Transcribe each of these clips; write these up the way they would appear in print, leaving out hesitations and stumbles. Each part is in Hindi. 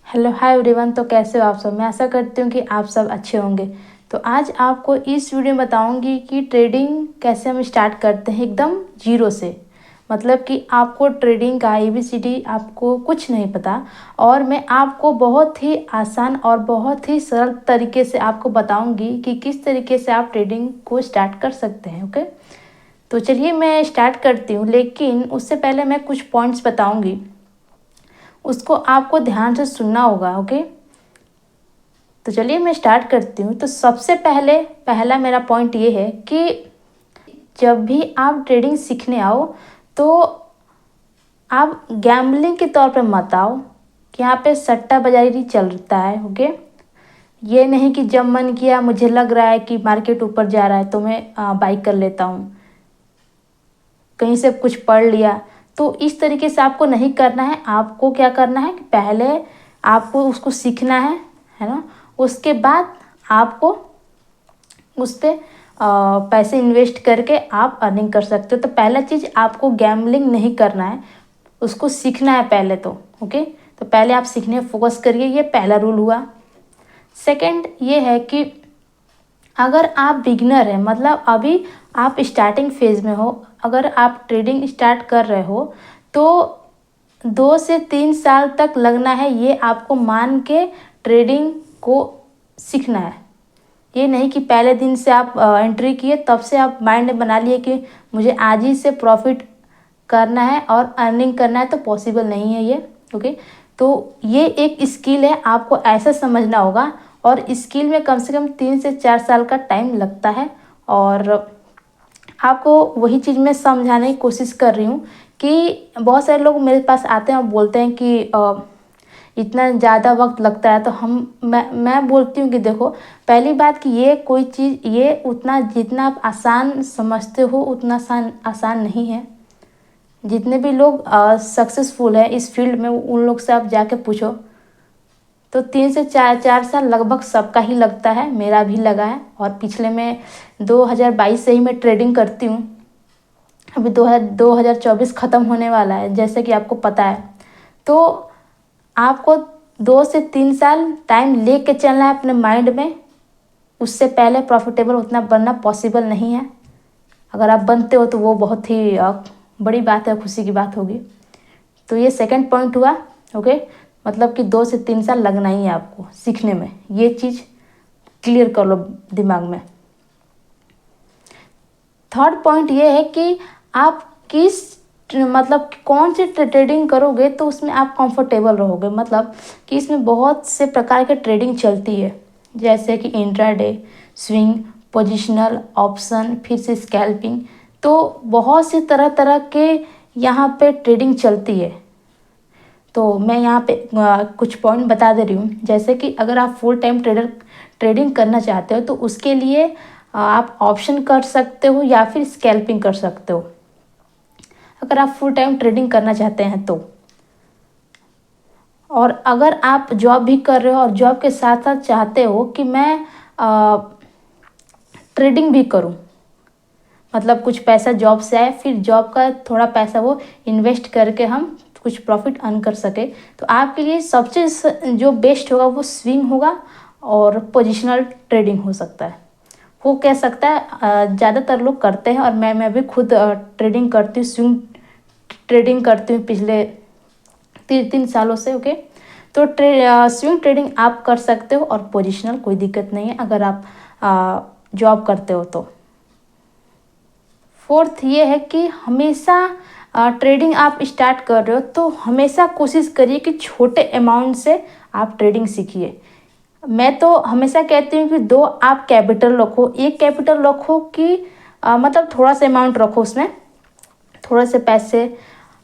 Hello hi everyone. तो कैसे हो आप सब? मैं आशा करती हूँ कि आप सब अच्छे होंगे। तो आज आपको इस वीडियो में बताऊंगी कि ट्रेडिंग कैसे हम स्टार्ट करते हैं एकदम जीरो से। मतलब कि आपको ट्रेडिंग का ABCD आपको कुछ नहीं पता, और मैं आपको बहुत ही आसान और बहुत ही सरल तरीके से आपको बताऊंगी कि किस तरीके से आप ट्रेडिंग को स्टार्ट कर सकते हैं। ओके, तो चलिए मैं स्टार्ट करती हूँ, लेकिन उससे पहले मैं कुछ पॉइंट्स बताऊंगी, उसको आपको ध्यान से सुनना होगा। ओके, तो चलिए मैं स्टार्ट करती हूँ। तो सबसे पहला मेरा पॉइंट ये है कि जब भी आप ट्रेडिंग सीखने आओ तो आप गैम्बलिंग के तौर पे मत आओ कि यहाँ पे सट्टा बाजारी चलता है। ओके, ये नहीं कि जब मन किया, मुझे लग रहा है कि मार्केट ऊपर जा रहा है तो मैं बाई कर लेता हूँ, कहीं से कुछ पढ़ लिया। तो इस तरीके से आपको नहीं करना है। आपको क्या करना है कि पहले आपको उसको सीखना है ना। उसके बाद आपको उस पर पैसे इन्वेस्ट करके आप अर्निंग कर सकते हो। तो पहला चीज़, आपको गैम्बलिंग नहीं करना है, उसको सीखना है पहले तो। ओके, तो पहले आप सीखने फोकस करिए, ये पहला रूल हुआ। सेकंड ये है कि अगर आप बिगनर हैं, मतलब अभी आप स्टार्टिंग फेज में हो, अगर आप ट्रेडिंग स्टार्ट कर रहे हो तो 2 से 3 साल तक लगना है, ये आपको मान के ट्रेडिंग को सीखना है। ये नहीं कि पहले दिन से आप एंट्री किए तब से आप माइंड में बना लिए कि मुझे आज ही से प्रॉफिट करना है और अर्निंग करना है, तो पॉसिबल नहीं है ये। ओके, तो ये एक स्किल है, आपको ऐसा समझना होगा। और स्किल में कम से कम 3 से 4 साल का टाइम लगता है। और आपको वही चीज़ मैं समझाने की कोशिश कर रही हूँ कि बहुत सारे लोग मेरे पास आते हैं और बोलते हैं कि इतना ज़्यादा वक्त लगता है। तो मैं बोलती हूँ कि देखो, पहली बात कि ये कोई चीज़, ये उतना जितना आप आसान समझते हो उतना आसान नहीं है। जितने भी लोग सक्सेसफुल है इस फील्ड में, उन लोग से आप जाके पूछो तो 3 से 4 साल लगभग सबका ही लगता है, मेरा भी लगा है। और पिछले में 2022 से ही मैं ट्रेडिंग करती हूँ। अभी 2024 ख़त्म होने वाला है, जैसे कि आपको पता है। तो आपको 2 से 3 साल टाइम ले के चलना है अपने माइंड में। उससे पहले प्रॉफिटेबल उतना बनना पॉसिबल नहीं है। अगर आप बनते हो तो वो बहुत ही बड़ी बात है, खुशी की बात होगी। तो ये सेकंड पॉइंट हुआ। ओके, मतलब कि 2 से 3 साल लगना ही है आपको सीखने में, ये चीज़ क्लियर कर लो दिमाग में। थर्ड पॉइंट ये है कि आप किस मतलब कौन सी ट्रेडिंग करोगे तो उसमें आप कंफर्टेबल रहोगे। मतलब कि इसमें बहुत से प्रकार के ट्रेडिंग चलती है, जैसे कि इंट्राडे, स्विंग, पोजिशनल, ऑप्शन, फिर से स्कैल्पिंग। तो बहुत सी तरह तरह के यहाँ पे ट्रेडिंग चलती है। तो मैं यहाँ पे कुछ पॉइंट बता दे रही हूँ। जैसे कि अगर आप फुल टाइम ट्रेडिंग करना चाहते हो तो उसके लिए आप ऑप्शन कर सकते हो या फिर स्कैल्पिंग कर सकते हो, अगर आप फुल टाइम ट्रेडिंग करना चाहते हैं तो। और अगर आप जॉब भी कर रहे हो और जॉब के साथ साथ चाहते हो कि मैं ट्रेडिंग भी करूं, मतलब कुछ पैसा जॉब से आए, फिर जॉब का थोड़ा पैसा वो इन्वेस्ट करके हम कुछ प्रॉफिट अर्न कर सके, तो आपके लिए सबसे जो बेस्ट होगा वो स्विंग होगा और पोजिशनल ट्रेडिंग हो सकता है। वो कह सकता है ज़्यादातर लोग करते हैं, और मैं भी खुद ट्रेडिंग करती हूँ, स्विंग ट्रेडिंग करती हूँ पिछले 3 सालों से। ओके, तो स्विंग ट्रेडिंग आप कर सकते हो और पोजिशनल कोई दिक्कत नहीं है अगर आप जॉब करते हो तो। फोर्थ ये है कि हमेशा ट्रेडिंग आप स्टार्ट कर रहे हो तो हमेशा कोशिश करिए कि छोटे अमाउंट से आप ट्रेडिंग सीखिए। मैं तो हमेशा कहती हूँ कि दो आप कैपिटल रखो। एक कैपिटल रखो कि मतलब थोड़ा सा अमाउंट रखो, उसमें थोड़े से पैसे,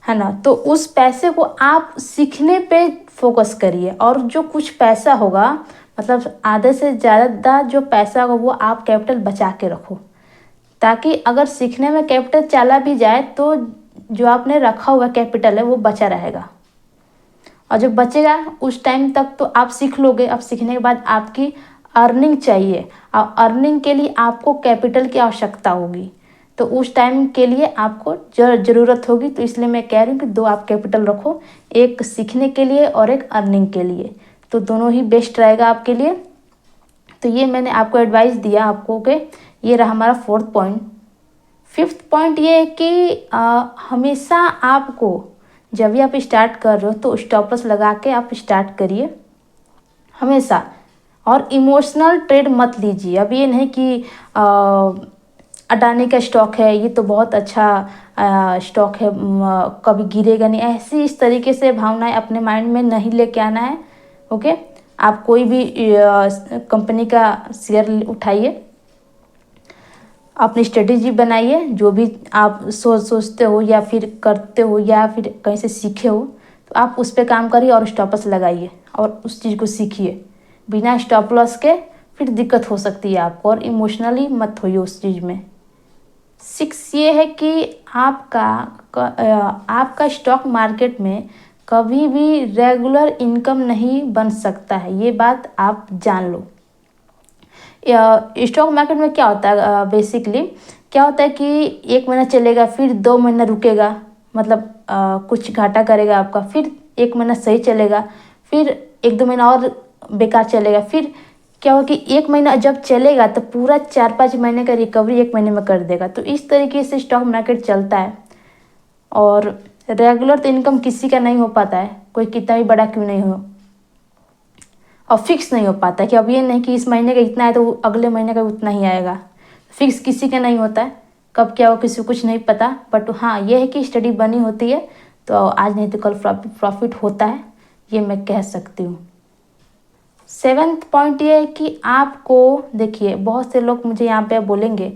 है ना। तो उस पैसे को आप सीखने पे फोकस करिए, और जो कुछ पैसा होगा, मतलब आधे से ज़्यादा जो पैसा होगा वो आप कैपिटल बचा के रखो, ताकि अगर सीखने में कैपिटल चला भी जाए तो जो आपने रखा हुआ कैपिटल है वो बचा रहेगा। और जब बचेगा उस टाइम तक तो आप सीख लोगे। अब सीखने के बाद आपकी अर्निंग चाहिए, और अर्निंग के लिए आपको कैपिटल की आवश्यकता होगी, तो उस टाइम के लिए आपको ज़रूरत होगी। तो इसलिए मैं कह रही हूँ कि दो आप कैपिटल रखो, एक सीखने के लिए और एक अर्निंग के लिए। तो दोनों ही बेस्ट रहेगा आपके लिए। तो ये मैंने आपको एडवाइस दिया आपको कि ये रहा हमारा 4th पॉइंट। 5th पॉइंट ये है कि हमेशा आपको जब भी आप स्टार्ट कर रहे हो तो स्टॉप लॉस लगा के आप स्टार्ट करिए हमेशा। और इमोशनल ट्रेड मत लीजिए। अब ये नहीं कि अडानी का स्टॉक है, ये तो बहुत अच्छा स्टॉक है, कभी गिरेगा नहीं, ऐसी इस तरीके से भावनाएं अपने माइंड में नहीं लेके आना है। ओके, आप कोई भी कंपनी का शेयर उठाइए, अपनी स्ट्रेटेजी बनाइए, जो भी आप सोचते हो या फिर करते हो या फिर कहीं से सीखे हो तो आप उस पर काम करिए और स्टॉप लॉस लगाइए और उस चीज़ को सीखिए। बिना स्टॉप लॉस के फिर दिक्कत हो सकती है आपको, और इमोशनली मत होइए उस चीज़ में। 6 ये है कि आपका स्टॉक मार्केट में कभी भी रेगुलर इनकम नहीं बन सकता है, ये बात आप जान लो। स्टॉक मार्केट में क्या होता है, बेसिकली क्या होता है कि 1 महीना चलेगा, फिर 2 महीना रुकेगा, मतलब कुछ घाटा करेगा आपका, फिर 1 महीना सही चलेगा, फिर 1-2 महीना और बेकार चलेगा, फिर क्या होगा कि 1 महीना जब चलेगा तो पूरा 4-5 महीने का रिकवरी 1 महीने में कर देगा। तो इस तरीके से स्टॉक मार्केट चलता है। और रेगुलर तो इनकम किसी का नहीं हो पाता है, कोई कितना भी बड़ा क्यों नहीं हो, और फिक्स नहीं हो पाता कि अब ये नहीं कि इस महीने का इतना है तो अगले महीने का उतना ही आएगा। फिक्स किसी का नहीं होता है, कब क्या हो किसी को कुछ नहीं पता। बट हाँ, ये है कि स्टडी बनी होती है तो आज नहीं तो कल प्रॉफिट होता है, ये मैं कह सकती हूँ। 7th पॉइंट ये है कि आपको देखिए, बहुत से लोग मुझे यहाँ पे बोलेंगे,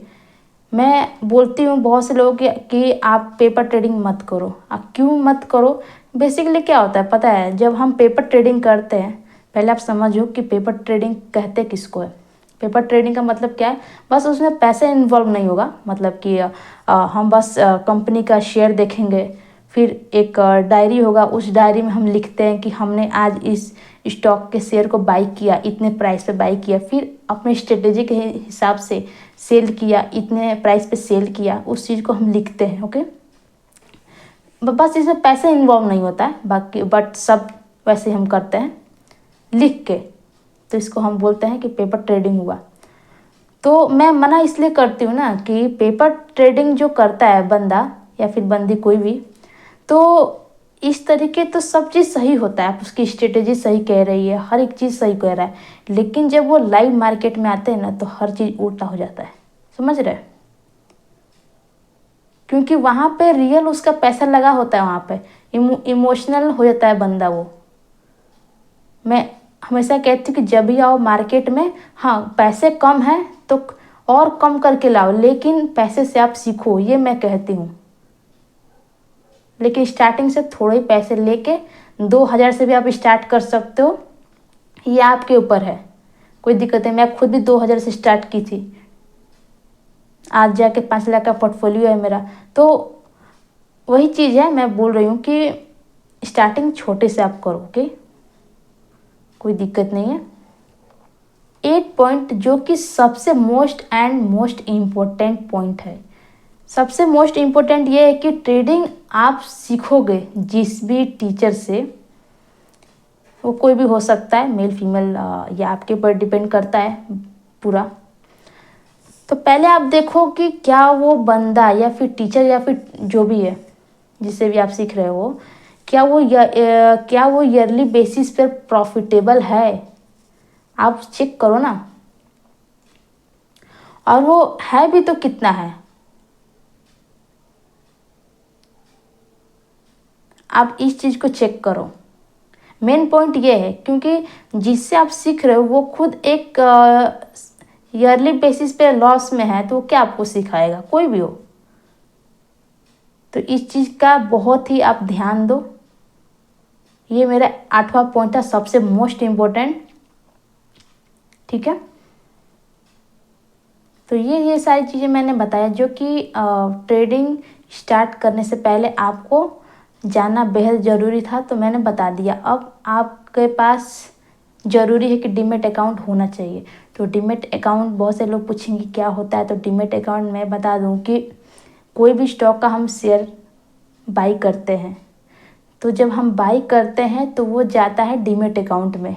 मैं बोलती हूँ बहुत से लोगों कि आप पेपर ट्रेडिंग मत करो। आप क्यों मत करो? बेसिकली क्या होता है पता है, जब हम पेपर ट्रेडिंग करते हैं, पहले आप समझो कि पेपर ट्रेडिंग कहते किसको है। पेपर ट्रेडिंग का मतलब क्या है, बस उसमें पैसे इन्वॉल्व नहीं होगा, मतलब कि हम बस कंपनी का शेयर देखेंगे, फिर एक डायरी होगा, उस डायरी में हम लिखते हैं कि हमने आज इस स्टॉक के शेयर को बाई किया, इतने प्राइस पे बाई किया, फिर अपने स्ट्रेटेजी के हिसाब से सेल किया, इतने प्राइस पे सेल किया, उस चीज़ को हम लिखते हैं। ओके, बस इसमें पैसे इन्वॉल्व नहीं होता है बाकी, बट सब वैसे हम करते हैं लिख के, तो इसको हम बोलते हैं कि पेपर ट्रेडिंग हुआ। तो मैं मना इसलिए करती हूँ ना कि पेपर ट्रेडिंग जो करता है बंदा या फिर बंदी कोई भी, तो इस तरीके तो सब चीज़ सही होता है, आप उसकी स्ट्रेटेजी सही कह रही है, हर एक चीज़ सही कह रहा है, लेकिन जब वो लाइव मार्केट में आते हैं ना तो हर चीज़ उल्टा हो जाता है, समझ रहे? क्योंकि वहाँ पे रियल उसका पैसा लगा होता है, वहाँ पे इमोशनल हो जाता है बंदा। वो मैं हमेशा कहती हूँ कि जब भी आओ मार्केट में, हाँ पैसे कम हैं तो और कम करके लाओ, लेकिन पैसे से आप सीखो, ये मैं कहती हूँ। लेकिन स्टार्टिंग से थोड़े पैसे लेके 2000 से भी आप स्टार्ट कर सकते हो, ये आपके ऊपर है, कोई दिक्कत है। मैं खुद भी 2000 से स्टार्ट की थी, आज जाके 5 लाख का पोर्टफोलियो है मेरा। तो वही चीज़ है, मैं बोल रही हूँ कि स्टार्टिंग छोटे से आप करो, ओके, कोई दिक्कत नहीं है। 8 पॉइंट जो कि सबसे मोस्ट इम्पोर्टेंट पॉइंट है, सबसे मोस्ट इम्पोर्टेंट ये है कि ट्रेडिंग आप सीखोगे जिस भी टीचर से, वो कोई भी हो सकता है, मेल फीमेल, या आपके ऊपर डिपेंड करता है पूरा। तो पहले आप देखो कि क्या वो बंदा या फिर टीचर या फिर जो भी है जिससे भी आप सीख रहे हो, क्या वो ईयरली बेसिस पर प्रॉफिटेबल है, आप चेक करो ना। और वो है भी तो कितना है, आप इस चीज़ को चेक करो। मेन पॉइंट ये है, क्योंकि जिससे आप सीख रहे हो वो खुद एक ईयरली बेसिस पे लॉस में है, तो वो क्या आपको सिखाएगा, कोई भी हो। तो इस चीज़ का बहुत ही आप ध्यान दो। ये मेरा 8वां पॉइंट था, सबसे मोस्ट इम्पोर्टेंट, ठीक है। तो ये सारी चीज़ें मैंने बताया जो कि ट्रेडिंग स्टार्ट करने से पहले आपको जानना बेहद ज़रूरी था, तो मैंने बता दिया। अब आपके पास ज़रूरी है कि डीमेट अकाउंट होना चाहिए। तो डीमेट अकाउंट, बहुत से लोग पूछेंगे क्या होता है, तो डीमेट अकाउंट मैं बता दूं कि कोई भी स्टॉक का हम शेयर बाई करते हैं, तो जब हम बाई करते हैं तो वो जाता है डीमेट अकाउंट में,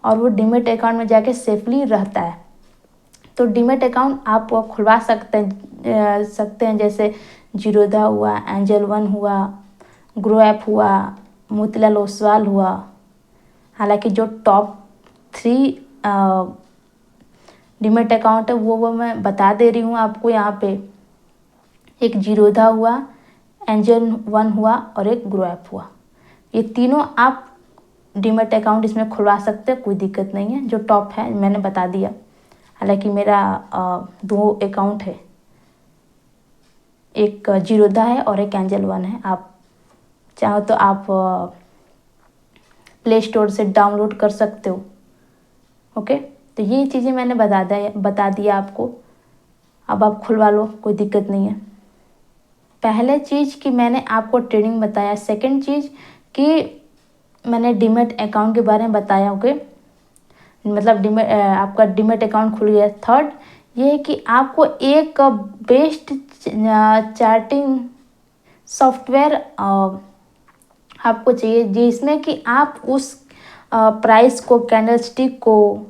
और वो डीमेट अकाउंट में जाके सेफली रहता है। तो डीमेट अकाउंट आप खुलवा सकते हैं जैसे जीरोधा हुआ, एंजल वन हुआ, ग्रो ऐप हुआ, मोतीलाल ओसवाल हुआ। हालांकि जो टॉप 3 डीमेट अकाउंट है वो मैं बता दे रही हूँ आपको यहाँ पे। एक जीरोधा हुआ, एंजल वन हुआ और एक ग्रो ऐप हुआ। ये तीनों आप डीमेट अकाउंट इसमें खुलवा सकते हैं, कोई दिक्कत नहीं है। जो टॉप है मैंने बता दिया। हालांकि मेरा 2 अकाउंट है, एक जीरोधा है और एक एंजल वन है। आप चाहो तो आप प्ले स्टोर से डाउनलोड कर सकते हो। ओके, तो ये चीज़ें मैंने बता दिया आपको। अब आप खुलवा लो, कोई दिक्कत नहीं है। पहले चीज़ कि मैंने आपको ट्रेडिंग बताया, सेकंड चीज़ कि मैंने डीमेट अकाउंट के बारे में बताया। ओके, मतलब आपका डीमेट अकाउंट खुल गया। थर्ड ये है कि आपको एक बेस्ट चार्टिंग सॉफ्टवेयर आपको चाहिए जिसमें कि आप उस प्राइस को, कैंडलस्टिक को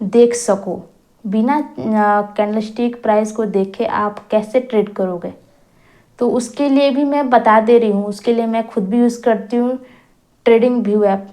देख सको। बिना कैंडलस्टिक प्राइस को देखे आप कैसे ट्रेड करोगे? तो उसके लिए भी मैं बता दे रही हूँ। उसके लिए मैं खुद भी यूज़ करती हूँ ट्रेडिंग व्यू ऐप।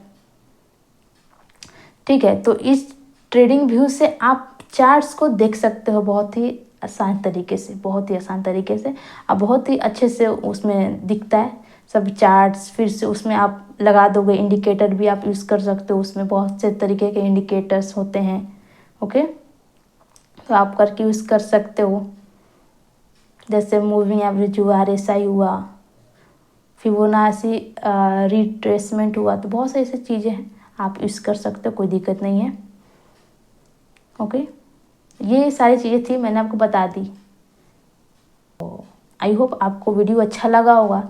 ठीक है, तो इस ट्रेडिंग व्यू से आप चार्ट्स को देख सकते हो बहुत ही आसान तरीके से, बहुत ही आसान तरीके से। अब बहुत ही अच्छे से उसमें दिखता है सब चार्ट्स। फिर से उसमें आप लगा दोगे इंडिकेटर भी आप यूज़ कर सकते हो। उसमें बहुत से तरीके के इंडिकेटर्स होते हैं। ओके, तो आप करके यूज़ कर सकते हो। जैसे मूविंग एवरेज हुआ, RSI हुआ, फिबोनाची रिट्रेसमेंट हुआ, तो बहुत सारी ऐसी चीज़ें हैं आप यूज़ कर सकते हो, कोई दिक्कत नहीं है। ओके, ये सारी चीज़ें थी, मैंने आपको बता दी। आई होप आपको वीडियो अच्छा लगा होगा।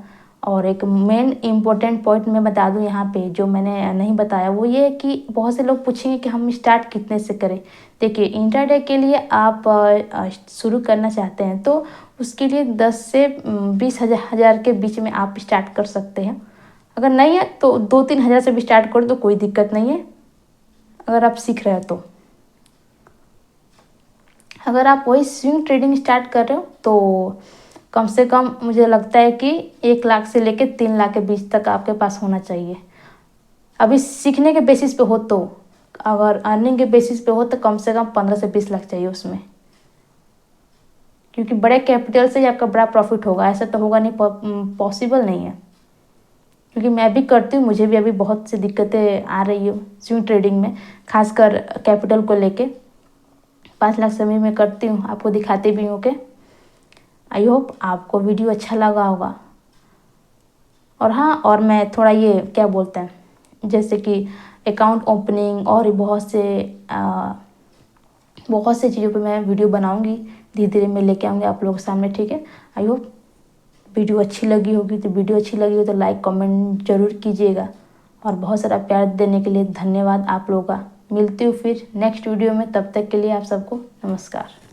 और एक मेन इम्पोर्टेंट पॉइंट मैं बता दूं यहाँ पे, जो मैंने नहीं बताया, वो ये है कि बहुत से लोग पूछेंगे कि हम स्टार्ट कितने से करें। देखिए, इंट्राडे के लिए आप शुरू करना चाहते हैं तो उसके लिए 10 से 20 हज़ार के बीच में आप स्टार्ट कर सकते हैं। अगर नहीं है तो 2-3 हज़ार से भी स्टार्ट करो तो कोई दिक्कत नहीं है, अगर आप सीख रहे हो तो। अगर आप वही स्विंग ट्रेडिंग स्टार्ट कर रहे हो तो कम से कम मुझे लगता है कि 1 लाख से लेकर 3 लाख के बीच तक आपके पास होना चाहिए। अभी सीखने के बेसिस पे हो तो, अगर अर्निंग के बेसिस पे हो तो कम से कम 15 से 20 लाख चाहिए उसमें। क्योंकि बड़े कैपिटल से ही आपका बड़ा प्रॉफिट होगा, ऐसा तो होगा नहीं, पॉसिबल नहीं है। क्योंकि मैं भी करती हूँ, मुझे भी अभी बहुत सी दिक्कतें आ रही है स्विंग ट्रेडिंग में, खासकर कैपिटल को लेके। 5 लाख से भी मैं करती हूँ, आपको दिखाते भी हूँ। ओके, आई होप आपको वीडियो अच्छा लगा होगा। और हाँ, और मैं थोड़ा ये क्या बोलते हैं, जैसे कि अकाउंट ओपनिंग और बहुत से चीज़ों पे मैं वीडियो बनाऊंगी, धीरे धीरे मैं लेके आऊँगी आप लोगों के सामने। ठीक है, आई होप वीडियो अच्छी लगी होगी। तो वीडियो अच्छी लगी हो तो लाइक कमेंट जरूर कीजिएगा। और बहुत सारा प्यार देने के लिए धन्यवाद आप लोगों का। मिलती हूँ फिर नेक्स्ट वीडियो में, तब तक के लिए आप सबको नमस्कार।